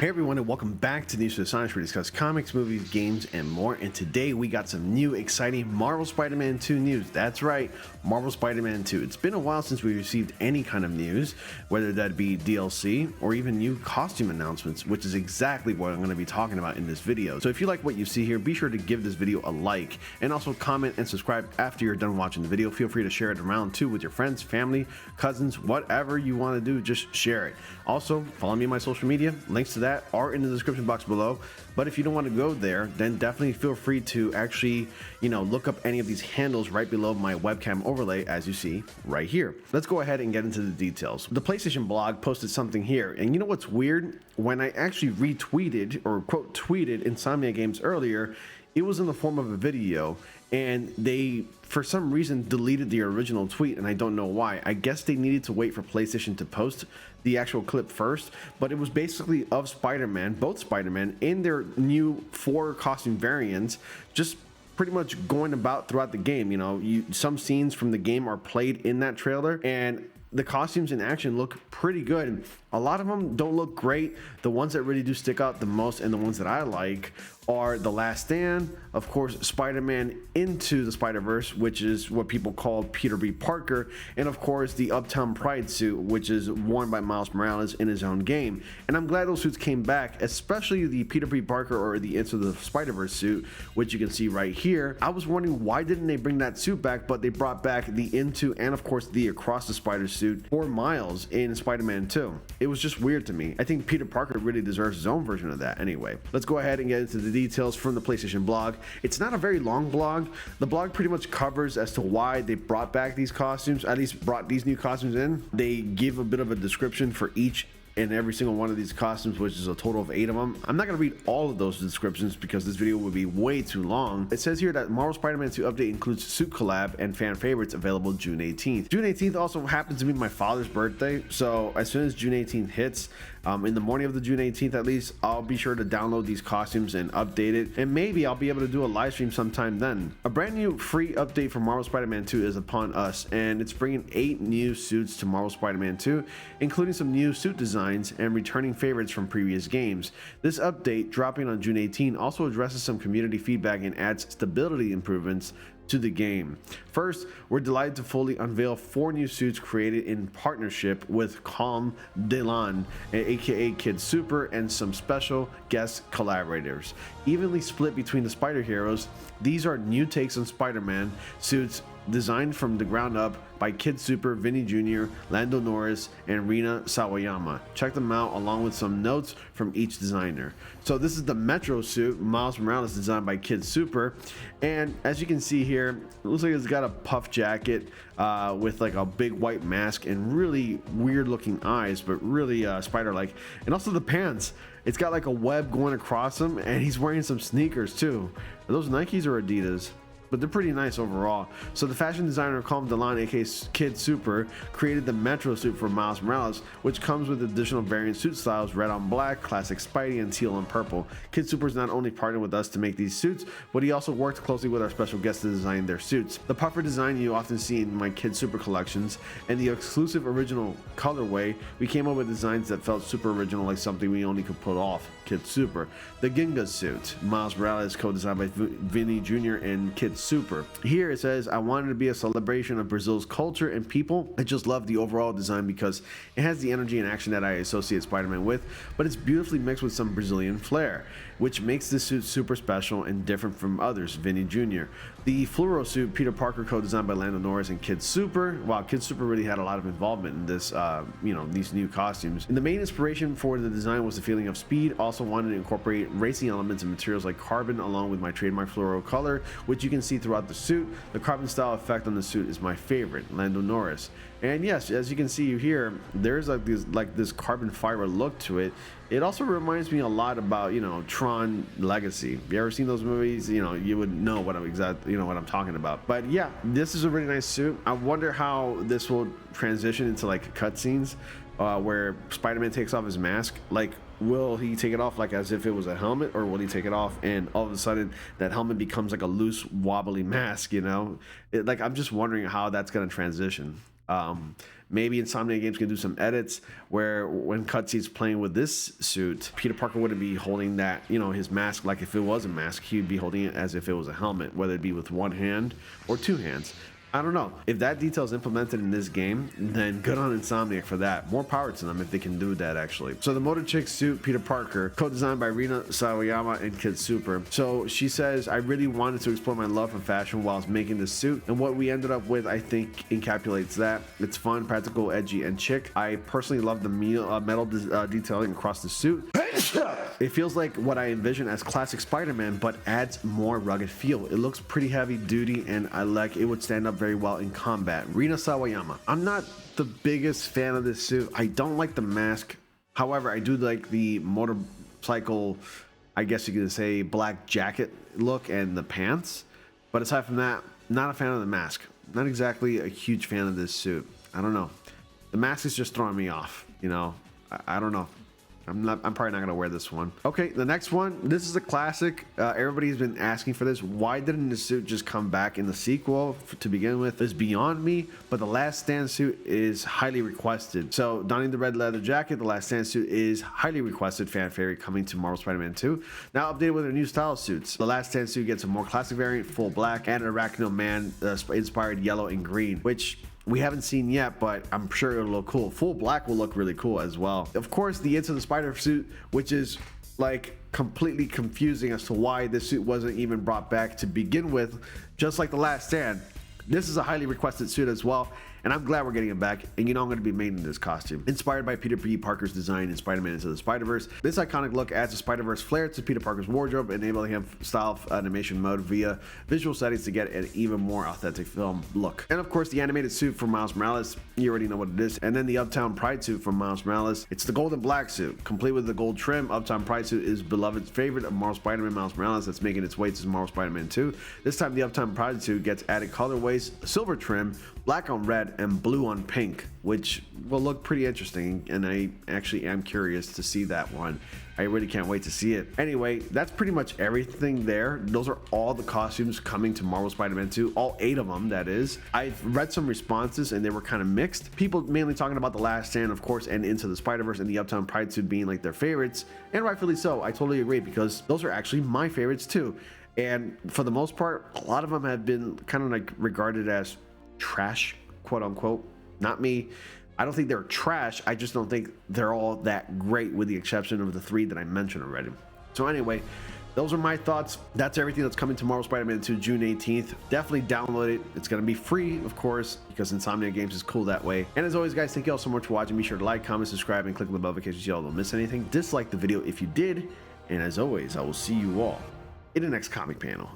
Hey everyone, and welcome back to News for the Science, where we discuss comics, movies, games, and more. And today we got some new, exciting Marvel Spider-Man 2 news. That's right, Marvel Spider-Man 2. It's been a while since we received any kind of news, whether that be DLC or even new costume announcements, which is exactly what I'm going to be talking about in this video. So if you like what you see here, be sure to give this video a like, and also comment and subscribe after you're done watching the video. Feel free to share it around too with your friends, family, cousins, whatever you want to do, just share it. Also, follow me on my social media. Links to that are in the description box below. But if you don't want to go there, then definitely feel free to actually, look up any of these handles right below my webcam overlay, as you see right here. Let's go ahead and get into the details. The PlayStation blog posted something here, and you know what's weird? When I actually retweeted or quote tweeted Insomniac Games earlier, it was in the form of a video, and they for some reason deleted the original tweet, and I don't know why. I guess they needed to wait for PlayStation to post the actual clip first, but it was basically of Spider-Man, both Spider-Man in their new 4 costume variants, just pretty much going about throughout the game. Some scenes from the game are played in that trailer, and the costumes in action look pretty good. A lot of them don't look great. The ones that really do stick out the most, and the ones that I like, are The Last Stand, of course, Spider-Man Into the Spider-Verse, which is what people call Peter B. Parker, and of course the Uptown Pride suit, which is worn by Miles Morales in his own game. And I'm glad those suits came back, especially the Peter B. Parker or the Into the Spider-Verse suit, which you can see right here. I was wondering why didn't they bring that suit back, but they brought back the Into and of course the Across the Spider suit for Miles in Spider-Man 2. It was just weird to me. I think Peter Parker really deserves his own version of that anyway. Let's go ahead and get into the details from the PlayStation blog. It's not a very long blog. The blog pretty much covers as to why they brought back these costumes, at least brought these new costumes in. They give a bit of a description for each and every single one of these costumes, which is a total of 8 of them. I'm not going to read all of those descriptions because this video would be way too long. It says here that Marvel Spider-Man 2 update includes suit collab and fan favorites available June 18th. June 18th also happens to be my father's birthday, so as soon as June 18th hits, in the morning of the June 18th at least, I'll be sure to download these costumes and update it, and maybe I'll be able to do a live stream sometime then. A brand new free update for Marvel Spider-Man 2 is upon us, and it's bringing 8 new suits to Marvel Spider-Man 2, including some new suit designs and returning favorites from previous games. This update, dropping on June 18, also addresses some community feedback and adds stability improvements to the game. First, we're delighted to fully unveil 4 new suits created in partnership with Calm Delan, aka Kid Super, and some special guest collaborators. Evenly split between the Spider Heroes, these are new takes on Spider-Man suits designed from the ground up by Kid Super, Vinny Jr., Lando Norris, and Rina Sawayama. Check them out along with some notes from each designer. So this is the Metro suit, Miles Morales, designed by Kid Super, and as you can see here, it looks like it's got a puff jacket with like a big white mask and really weird looking eyes, but really spider-like. And also the pants, it's got like a web going across them, and he's wearing some sneakers too. Are those Nikes or Adidas? But they're pretty nice overall. So the fashion designer Calm Delan, aka Kid Super, created the Metro suit for Miles Morales, which comes with additional variant suit styles: red on black, classic Spidey, and teal on purple. Kid Super's not only partnered with us to make these suits, but he also worked closely with our special guests to design their suits. The puffer design you often see in my Kid Super collections, and the exclusive original colorway, we came up with designs that felt super original, like something we only could pull off Kid Super. The Ginga suit, Miles Morales, co-designed by Vinny Jr. and Kid Super. Here it says, I wanted to be a celebration of Brazil's culture and people. I just love the overall design because it has the energy and action that I associate Spider-Man with, but it's beautifully mixed with some Brazilian flair, which makes this suit super special and different from others, Vinny Jr. The fluoro suit, Peter Parker, co-designed by Lando Norris and Kid Super. Wow, Kid Super really had a lot of involvement in this, these new costumes. And the main inspiration for the design was the feeling of speed. Also wanted to incorporate racing elements and materials like carbon along with my trademark fluoro color, which you can see throughout the suit. The carbon style effect on the suit is my favorite, Lando Norris. And yes, as you can see here, there's like this carbon fiber look to it. It also reminds me a lot about, Tron Legacy. If you ever seen those movies, you would know what I'm talking about. But yeah, this is a really nice suit. I wonder how this will transition into like cutscenes where Spider-Man takes off his mask. Like, will he take it off like as if it was a helmet, or will he take it off and all of a sudden that helmet becomes like a loose wobbly mask? I'm just wondering how that's going to transition. Maybe Insomniac Games can do some edits where when Cutscene's playing with this suit, Peter Parker wouldn't be holding that, you know, his mask like if it was a mask. He'd be holding it as if it was a helmet, whether it be with one hand or two hands. I don't know. If that detail is implemented in this game, then good on Insomniac for that. More power to them if they can do that, actually. So the Motor Chick suit, Peter Parker, co-designed by Rina Sawayama and Kid Super. So she says, I really wanted to explore my love for fashion whilst making this suit. And what we ended up with, I think, encapsulates that. It's fun, practical, edgy, and chic. I personally love the metal detailing across the suit. It feels like what I envision as classic Spider-Man, but adds more rugged feel. It looks pretty heavy duty, and I like it would stand up very well in combat. Rina Sawayama. I'm not the biggest fan of this suit. I don't like the mask. However, I do like the motorcycle, I guess you could say, black jacket look and the pants. But aside from that, not a fan of the mask. Not exactly a huge fan of this suit. I don't know. The mask is just throwing me off, you know. I don't know. I'm probably not gonna wear this one. Okay, the next one, this is a classic. Everybody's been asking for this. Why didn't the suit just come back in the sequel to begin with? It's beyond me, but the Last Stand suit is highly requested. So donning the red leather jacket, the Last Stand suit is highly requested fan favorite coming to Marvel Spider-Man 2. Now updated with their new style suits. The Last Stand suit gets a more classic variant, full black, and an Arachno Man inspired yellow and green, which we haven't seen yet, but I'm sure it'll look cool. Full black will look really cool as well. Of course, the Into the Spider suit, which is like completely confusing as to why this suit wasn't even brought back to begin with, just like the Last Stand. This is a highly requested suit as well, and I'm glad we're getting it back. And you know I'm going to be made in this costume. Inspired by Peter P. Parker's design in Spider-Man Into the Spider-Verse, this iconic look adds a Spider-Verse flair to Peter Parker's wardrobe, enabling him style animation mode via visual settings to get an even more authentic film look. And of course, the animated suit from Miles Morales, you already know what it is. And then the Uptown Pride suit from Miles Morales. It's the gold and black suit, complete with the gold trim. Uptown Pride suit is beloved favorite of Marvel Spider-Man Miles Morales that's making its way to Marvel Spider-Man 2. This time, the Uptown Pride suit gets added colorways, silver trim, black on red, and blue on pink, which will look pretty interesting, and I actually am curious to see that one. I really can't wait to see it. Anyway, that's pretty much everything there. Those are all the costumes coming to Marvel Spider-Man 2, all 8 of them, that is. I've read some responses and they were kind of mixed. People mainly talking about The Last Stand, of course, and Into the Spider-Verse and the Uptown Pride suit being like their favorites, and rightfully so. I totally agree, because those are actually my favorites too. And for the most part, a lot of them have been kind of like regarded as trash, quote unquote. Not me. I don't think they're trash. I just don't think they're all that great, with the exception of the 3 that I mentioned already. So anyway, those are my thoughts. That's everything that's coming to Marvel Spider-Man 2 June 18th. Definitely download it. It's going to be free, of course, because Insomniac Games is cool that way. And as always, guys, thank you all so much for watching. Be sure to like, comment, subscribe, and click on the bell notifications so y'all don't miss anything. Dislike the video if you did. And as always, I will see you all in the next comic panel.